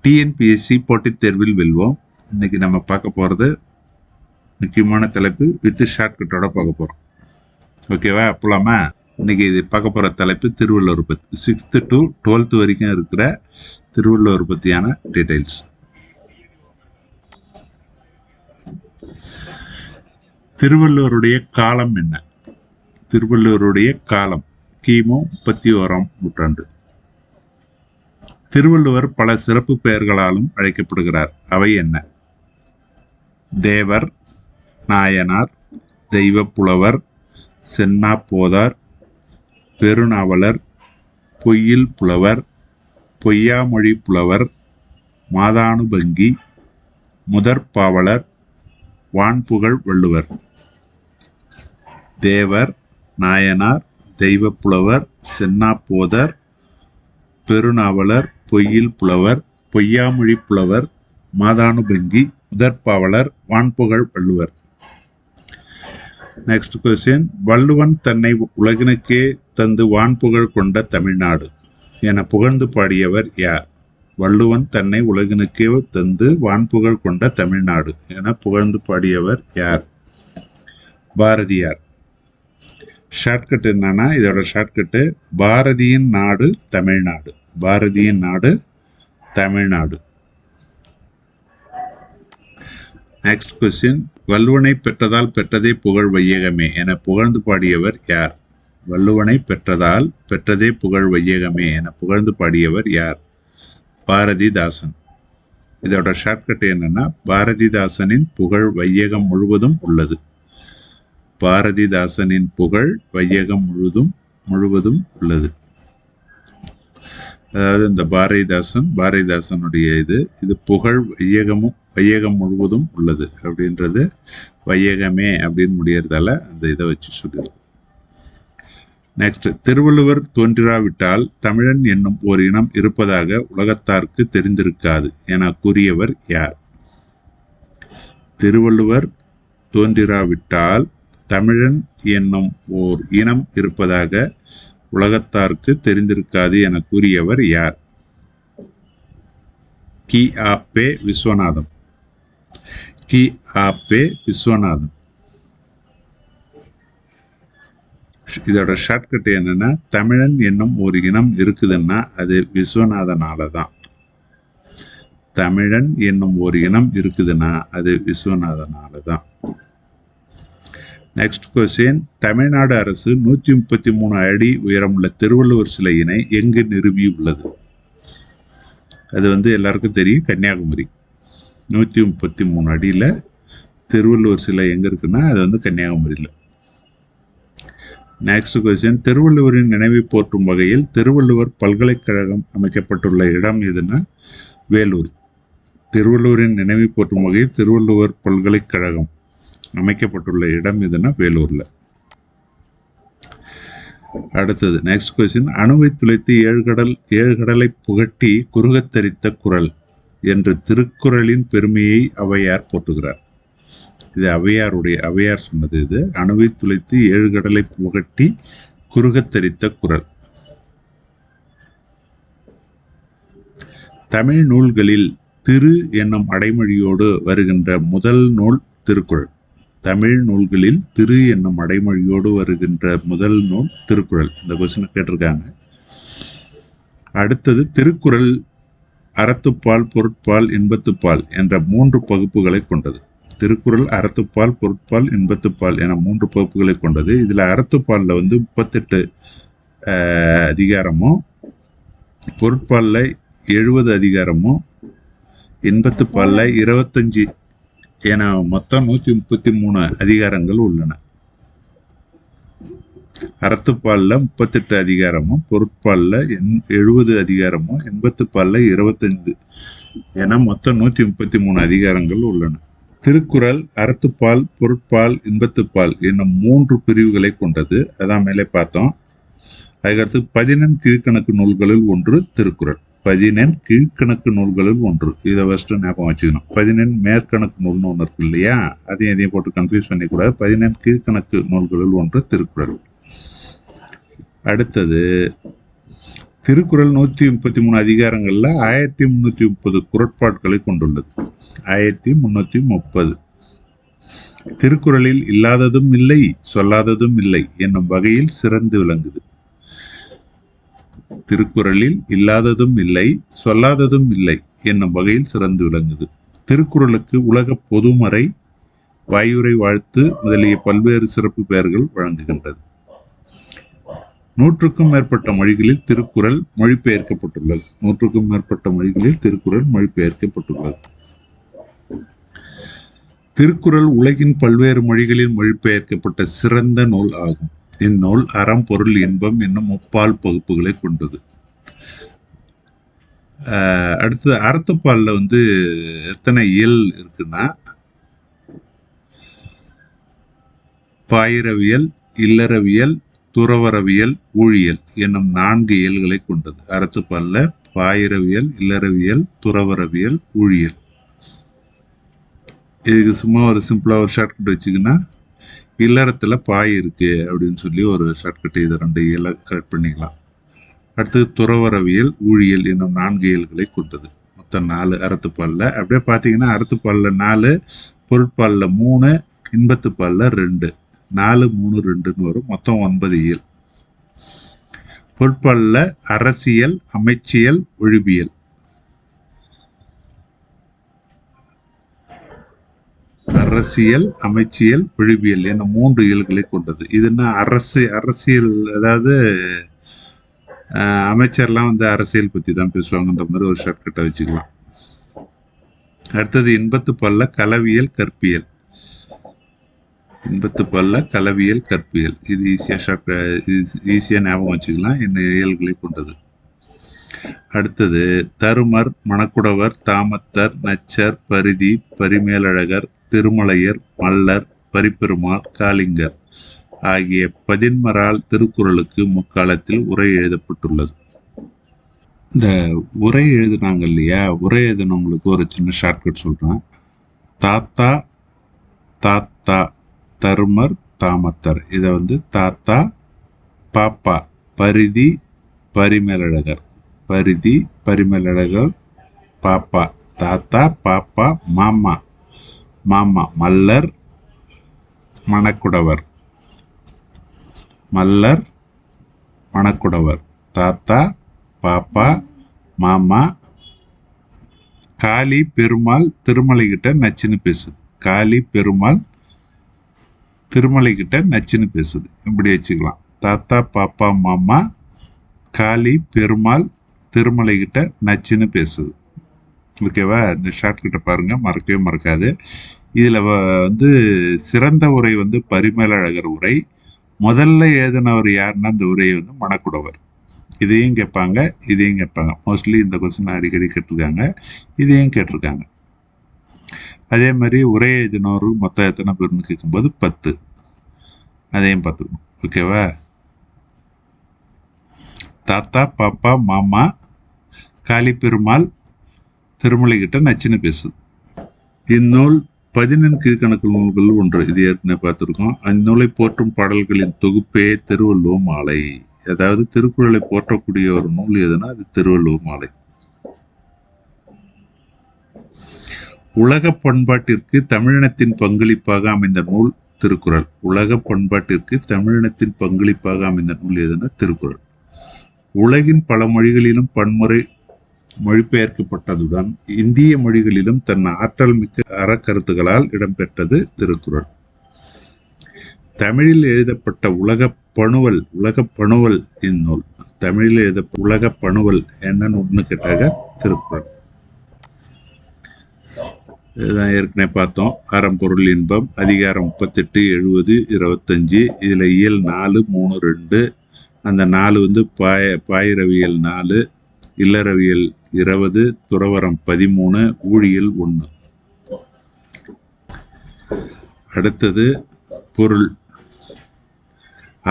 TNPSC போட்டித் தேர்வில் வெல்வோம். இன்னைக்கு நம்ம பார்க்க போகிறது முக்கியமான தலைப்பு வித் ஷார்ட்கட்டோட பார்க்க போகிறோம். ஓகேவா? அப்போலாமா? இன்னைக்கு இது பார்க்க போகிற தலைப்பு திருவள்ளுவர் பற்றி 6th to 12th வரைக்கும் இருக்கிற திருவள்ளுவர் பற்றியான டீட்டெயில்ஸ். திருவள்ளுவருடைய காலம் என்ன? திருவள்ளுவருடைய காலம் கிமு 31ஆம் நூற்றாண்டு. திருவள்ளுவர் பல சிறப்பு பெயர்களாலும் அழைக்கப்படுகிறார். அவை என்ன? தேவர், நாயனார், தெய்வ புலவர், சென்னா போதார், பெருநாவலர், பொய்யில் புலவர், பொய்யாமொழி புலவர், மாதானுபங்கி, முதற்பாவலர், வான்புகழ் வள்ளுவர். தேவர், நாயனார், தெய்வ புலவர், சென்னா போதர், பெருநாவலர், பொய்யில் புலவர், பொய்யாமொழி புலவர், மாதானுபங்கி, முதற்பாவலர், வான்புகழ் வள்ளுவர். Next question. வள்ளுவன் தன்னை உலகினுக்கே தந்து வான்புகழ் கொண்ட தமிழ்நாடு என புகழ்ந்து பாடியவர் யார்? வள்ளுவன் தன்னை உலகினுக்கே தந்து வான்புகழ் கொண்ட தமிழ்நாடு என புகழ்ந்து பாடியவர் யார்? பாரதியார். ஷார்ட்கட் என்னன்னா, இதோட ஷார்ட்கட்டு பாரதியின் நாடு தமிழ்நாடு. பாரதியின் நாடு தமிழ்நாடு. Next question. வள்ளுவனை பெற்றதால் பெற்றதே புகழ் வையகமே என புகழ்ந்து பாடியவர் யார்? வள்ளுவனை பெற்றதால் பெற்றதே புகழ் வையகமே என புகழ்ந்து பாடியவர் யார்? பாரதிதாசன். இதோட ஷார்ட்கட் என்னன்னா, பாரதிதாசனின் புகழ் வையகம் முழுவதும் உள்ளது. பாரதிதாசனின் புகழ் வையகம் முழுவதும் உள்ளது. அதாவது இந்த பாரதிதாசனுடைய இது புகழ் வையகம் முழுவதும் உள்ளது அப்படின்றது வையகமே அப்படின்னு முடியறதால அந்த இதை வச்சு சொல்லிடுறோம். நெக்ஸ்ட். திருவள்ளுவர் தோன்றிராவிட்டால் தமிழன் என்னும் ஒரு இனம் இருப்பதாக உலகத்தாருக்கு தெரிந்திருக்காது என கூறியவர் யார்? திருவள்ளுவர் தோன்றிராவிட்டால் தமிழன் என்னும் ஓர் இனம் இருப்பதாக உலகத்தாருக்கு தெரிந்திருக்காது என கூறியவர் யார்? கி.ஆ.பெ. விஸ்வநாதம். கி.ஆ.பெ. விஸ்வநாதம். இதோட ஷார்ட்கட் என்னன்னா, தமிழன் என்னும் ஒரு இனம் இருக்குதுன்னா அது விஸ்வநாதனால தான். தமிழன் என்னும் ஒரு இனம் இருக்குதுன்னா அது விஸ்வநாதனால தான். Next question. தமிழ்நாடு அரசு 133 அடி உயரமுள்ள திருவள்ளுவர் சிலையினை எங்கு நிறுவி உள்ளது? அது எல்லாருக்கும் தெரியும், கன்னியாகுமரி. 133 அடியில் திருவள்ளுவர் சிலை எங்க இருக்குன்னா அது கன்னியாகுமரியில். Next question. திருவள்ளுவரின் நினைவை போற்றும் வகையில் திருவள்ளுவர் பல்கலைக்கழகம் அமைக்கப்பட்டுள்ள இடம் எதுன்னா வேலூர். திருவள்ளுவரின் நினைவை போற்றும் வகையில் திருவள்ளுவர் பல்கலைக்கழகம் அமைக்கப்பட்டுள்ள இடம் எதுனா வேலூர்ல. அடுத்தது நெக்ஸ்ட் கொஸ்டின். அணுவை துளைத்து ஏழு கடலை புகட்டி குறுகத்தரித்த குறள் என்று திருக்குறளின் பெருமையை ஔவையார் போற்றுகிறார். இது ஔவையார் சொன்னது. இது அணுவை துளைத்து 7 கடலை புகட்டி குறுகத்தரித்த குறள். தமிழ் நூல்களில் திரு என்னும் அடைமொழியோடு வருகின்ற முதல் நூல் திருக்குறள். தமிழ் நூல்களில் திரு என்னும் அடைமொழியோடு வருகின்ற முதல் நூல் திருக்குறள். இந்த கொஸ்டினை கேட்டிருக்காங்க. அடுத்தது திருக்குறள் அறத்துப்பால், பொருட்பால், இன்பத்துப்பால் என்ற 3 பகுப்புகளை கொண்டது. திருக்குறள் அறத்துப்பால், பொருட்பால், இன்பத்துப்பால் என 3 பகுப்புகளை கொண்டது. இதுல அறத்துப்பால்ல 38 அதிகாரமும், பொருட்பால்ல 70 அதிகாரமும், இன்பத்துப்பால்ல 25 என மொத்தம் 133 அதிகாரங்கள் உள்ளன. அறத்துப்பால்ல 38 அதிகாரமும், பொருட்பால்ல 70 அதிகாரமும், இன்பத்துப்பால்ல 25 என மொத்தம் 133 அதிகாரங்கள் உள்ளன. திருக்குறள் அறத்துப்பால், பொருட்பால், இன்பத்துப்பால் என்னும் 3 பிரிவுகளை கொண்டது. அதான் மேலே பார்த்தோம். அதுக்கடுத்து 14 கீழ்கணக்கு நூல்களில் ஒன்று திருக்குறள். 14 கீழ்கணக்கு நூல்களில் ஒன்று. இதை ஃபர்ஸ்ட் ஞாபகம் வச்சுக்கணும். 14 மேற்கணக்கு நூல்னு ஒன்று இருக்கு இல்லையா, அதையும் போட்டு கன்ஃபியூஸ் பண்ணிக்கூடாது. 14 கீழ்கணக்கு நூல்களில் ஒன்று திருக்குறள். அடுத்தது திருக்குறள் 133 அதிகாரங்கள்ல 1330 குறட்பாட்களை கொண்டுள்ளது. 1330. திருக்குறளில் இல்லாததும் இல்லை, சொல்லாததும் இல்லை என்னும் வகையில் சிறந்து விளங்குது. திருக்குறளில் இல்லாததும் இல்லை, சொல்லாததும் இல்லை என்னும் வகையில் சிறந்து விளங்குது. திருக்குறளுக்கு உலக பொதுமறை, வாயுரை, வாழ்த்து முதலிய பல்வேறு சிறப்பு பெயர்கள் வழங்குகின்றது. 100க்கும் மேற்பட்ட மொழிகளில் திருக்குறள் மொழிபெயர்க்கப்பட்டுள்ளது. 100க்கும் மேற்பட்ட மொழிகளில் திருக்குறள் மொழிபெயர்க்கப்பட்டுள்ளது. திருக்குறள் உலகின் பல்வேறு மொழிகளில் மொழிபெயர்க்கப்பட்ட சிறந்த நூல் ஆகும். இந்நூல் அறம், பொருள், இன்பம் என்னும் முப்பால் பகுப்புகளை கொண்டது. அடுத்தது அறத்துப்பால்ல எத்தனை இயல் இருக்குன்னா, பாயிரவியல், இல்லறவியல், துறவரவியல், ஊழியல் என்னும் 4 இயல்களை கொண்டது. அறத்துப்பால்ல பாயிரவியல், இல்லறவியல், துறவரவியல், ஊழியல். இதுக்கு சும்மா ஒரு சிம்பிளா ஒரு ஷார்ட்கட் வச்சுக்கின்னா, இல்லறத்துல பாய் இருக்கு அப்படின்னு சொல்லி ஒரு ஷார்ட்கட், இது 2 இயலை கரெக்ட் பண்ணிக்கலாம். அடுத்தது துறவரவியல், ஊழியல் என்னும் 4 இயல்களை கொண்டது. மொத்தம் 4 அறத்துப்பால்ல. அப்படியே பார்த்தீங்கன்னா அறத்துப்பால்ல 4, பொருட்பால்ல 3, இன்பத்துப்பால்ல 2, 4, 3, 2ன்னு வரும். மொத்தம் 9 இயல். பொருட்பால்ல அரசியல், அமைச்சியல், ஒழிபியல். அரசியல், அமைச்சியல், ஒழிபியல் என 3 இயல்களை கொண்டது. இதுன்னா அரசியல், அதாவது அமைச்சர்லாம் அரசியல் பத்தி தான் பேசுவாங்கன்ற மாதிரி ஒரு ஷார்ட்கட்டை வச்சுக்கலாம். அடுத்தது இன்பத்துப்பால்ல கலவியல், கற்பியல். இன்பத்துப்பால்ல கலவியல், கற்பியல். இது ஈஸியா ஞாபகம் வச்சுக்கலாம், என்ன இயல்களை கொண்டது. அடுத்தது தருமர், மணக்குடவர், தாமத்தர், நச்சர், பரிதி, பரிமேலழகர், திருமலையர், மல்லர், பரிப்பெருமாள், காளிங்கர் ஆகிய 11 திருக்குறளுக்கு முக்காலத்தில் உரை எழுதப்பட்டுள்ளது. இந்த உரை எழுதினாங்க இல்லையா, உரை எழுதினவங்களுக்கு ஒரு சின்ன ஷார்ட்கட் சொல்றேன். தாத்தா, தாத்தா, தருமர், தாமத்தர். இதை தாத்தா, பாப்பா, பரிதி, பரிமேலழகர், பரிதி, பரிமேலழகர், பாப்பா, தாத்தா, பாப்பா, மாமா, மாமா, மல்லர், மணக்குடவர், மல்லர், மணக்குடவர், தாத்தா, பாப்பா, மாமா. காளி பெருமாள் திருமலை கிட்ட நச்சுன்னு பேசுது. காளி பெருமாள் திருமலை கிட்ட நச்சுன்னு பேசுது. இப்படி வச்சுக்கலாம். தாத்தா, பாப்பா, மாமா, காளி பெருமாள் திருமலை கிட்ட நச்சுன்னு பேசுது. ஓகேவா? இந்த ஷார்ட்கட்டை பாருங்க, மறக்கவே மறக்காது. இதுல சிறந்த உரை பரிமேலழகர் உரை. முதல்ல எழுதினவர் யாருன்னா இந்த உரையை மணக்குடவர். இதையும் கேட்பாங்க, இதையும் கேட்பாங்க. மோஸ்ட்லி இந்த கொஸ்டின் அடிக்கடி கேட்டிருக்காங்க, இதையும் கேட்டிருக்காங்க. அதே மாதிரி உரை எழுதினவர் மொத்தம் எத்தனை பேர்னு கேட்கும்போது 10. அதையும் பார்த்துக்கணும். ஓகேவா? தாத்தா, பாப்பா, மாமா, காளி பெருமாள் திருமலை கிட்ட நச்சுன்னு பேசுது. இந்நூல் 11 கீழ்கணக்கு நூல்கள் ஒன்று. இது ஏற்கனவே பார்த்துருக்கோம். அந்நூலை போற்றும் பாடல்களின் தொகுப்பே திருவள்ளுவ மாலை. அதாவது திருக்குறளை போற்றக்கூடிய ஒரு நூல் எதுனா அது திருவள்ளுவ மாலை. உலக பண்பாட்டிற்கு தமிழினத்தின் பங்களிப்பாக அமைந்த நூல் திருக்குறள். உலக பண்பாட்டிற்கு தமிழினத்தின் பங்களிப்பாக அமைந்த நூல் எதுனா திருக்குறள். உலகின் பல மொழிகளிலும் பன்முறை மொழிபெயர்க்கப்பட்டதுடன் இந்திய மொழிகளிலும் தன் ஆற்றல் மிக்க அறக்கருத்துகளால் இடம்பெற்றது திருக்குறள். தமிழில் எழுதப்பட்ட உலக பணுவல் இந்நூல். தமிழில் எழுதப்பட்ட உலக பணுவல் என்னன்னு ஒண்ணு கேட்டாக திருக்குறள். இதுதான் ஏற்கனவே பார்த்தோம். அறம், பொருள், இன்பம். அதிகாரம் 38, 70, 25. இதுல இயல் 4, 3, 2. அந்த 4 பாயிரவியல் 4, இல்லறவியல் 20, துறவரம் 13, ஊழியல் 1. அடுத்தது பொருள்.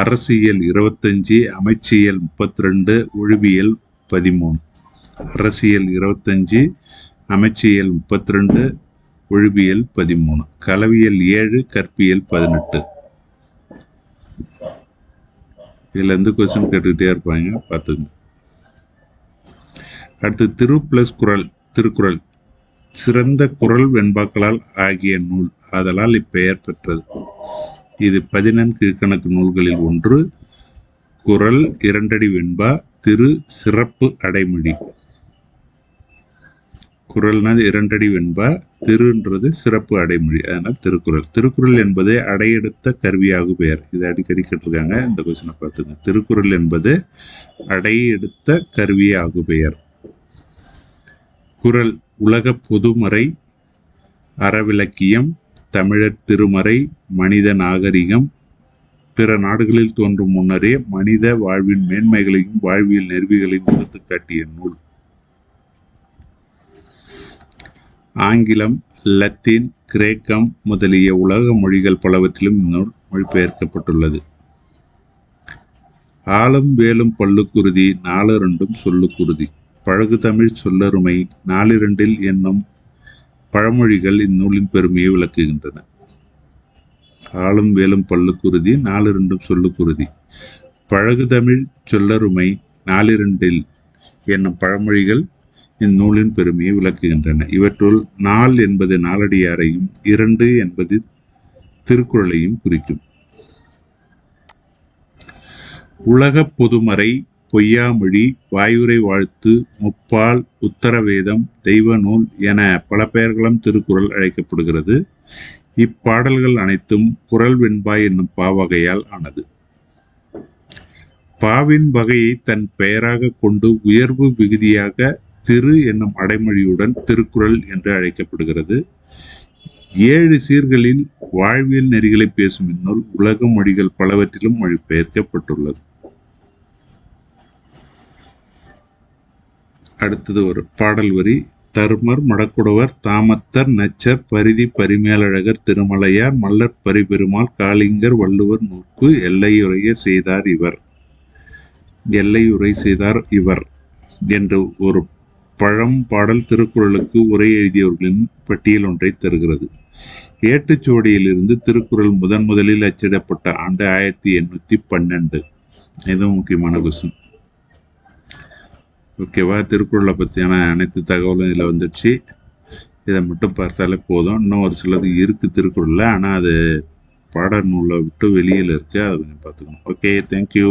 அரசியல் 25, அமைச்சியல் 32, ஒழிபியல் 13. அரசியல் 25, அமைச்சியல் 32, ஒழிபியல் 13. கலவியல் 7, கற்பியல் 18. இதுல இருந்து கொஸ்டின் கேட்டுக்கிட்டே இருப்பாங்க, பார்த்துங்க. அடுத்து திரு பிளஸ் குறள், திருக்குறள் சிறந்த குறள் வெண்பாக்களால் ஆகிய நூல், ஆதலால் இப்பெயர் பெற்றது. இது 14 கீழ்கணக்கு நூல்களில் ஒன்று. குறள் 2 அடி வெண்பா, திரு சிறப்பு அடைமொழி. குறள்னா 2 அடி வெண்பா, திருன்றது சிறப்பு அடைமொழி, அதனால் திருக்குறள். திருக்குறள் என்பது அடையெடுத்த கருவியாகு பெயர். இது அடிக்கடி கேட்டிருக்காங்க, இந்த கொஸ்டினை பார்த்துங்க. திருக்குறள் என்பது அடையெடுத்த கருவியாகு பெயர். குறள் உலக பொதுமறை, அறவிலக்கியம், தமிழர் திருமறை, மனித நாகரிகம், பிற நாடுகளில் தோன்றும் முன்னரே மனித வாழ்வின் மேன்மைகளையும் வாழ்வியல் நெறிகளையும் எடுத்து காட்டிய நூல். ஆங்கிலம், லத்தீன், கிரேக்கம் முதலிய உலக மொழிகள் பலவற்றிலும் இந்நூல் மொழிபெயர்க்கப்பட்டுள்ளது. ஆளும் வேலும் பல்லுக்குருதி, 4 சொல்லுக்குருதி, பழகு தமிழ் சொல்லருமை, 4 என்னும் பழமொழிகள் இந்நூலின் பெருமையை விளக்குகின்றன. ஆளும் வேலும் பல்லுக்குருதி, 4 சொல்லுக்குருதி, பழகு தமிழ் சொல்லருமை, 4 என்னும் பழமொழிகள் இந்நூலின் பெருமையை விளக்குகின்றன. இவற்றுள் 4 என்பது நாலடியாரையும் 2 என்பது திருக்குறளையும் குறிக்கும். உலக பொதுமறை, பொய்யாமொழி, வாயுரை வாழ்த்து, முப்பால், உத்தரவேதம், தெய்வ நூல் என பல பெயர்களும் திருக்குறள் அழைக்கப்படுகிறது. இப்பாடல்கள் அனைத்தும் குறள் வெண்பா என்னும் பாவகையால் ஆனது. பாவின் வகையை தன் பெயராக கொண்டு உயர்வு விகுதியாக திரு என்னும் அடைமொழியுடன் திருக்குறள் என்று அழைக்கப்படுகிறது. 7 சீர்களில் வாழ்வியல் நெறிகளை பேசும் இந்நூல் உலக மொழிகள் பலவற்றிலும் மொழிபெயர்க்கப்பட்டுள்ளது. அடுத்தது ஒரு பாடல் வரி. தருமர், மடக்குடவர், தாமத்தர், நச்சர், பரிதி, பரிமேலழகர், திருமலையார், மல்லர் பரிபெருமாள், காளிங்கர், வள்ளுவர் நூற்கு எல்லையுரைய செய்தார் இவர், எல்லையுரை செய்தார் இவர் என்று ஒரு பழம் பாடல் திருக்குறளுக்கு உரை எழுதியவர்களின் பட்டியல் ஒன்றை தருகிறது. ஏட்டுச்சுவடியிலிருந்து திருக்குறள் முதலில் அச்சிடப்பட்ட ஆண்டு 1812. இதுவும் முக்கியமான கொஸ்டின். ஓகேவா? திருக்குறளை பற்றியான அனைத்து தகவலும் இதில் வந்துடுச்சு. இதை மட்டும் பார்த்தாலே போதும். இன்னும் ஒரு சிலது இருக்குது திருக்குறளில், ஆனால் அது பாடநூலை விட்டு வெளியில் இருக்குது. அதை கொஞ்சம் பார்த்துக்கணும். Okay, thank you.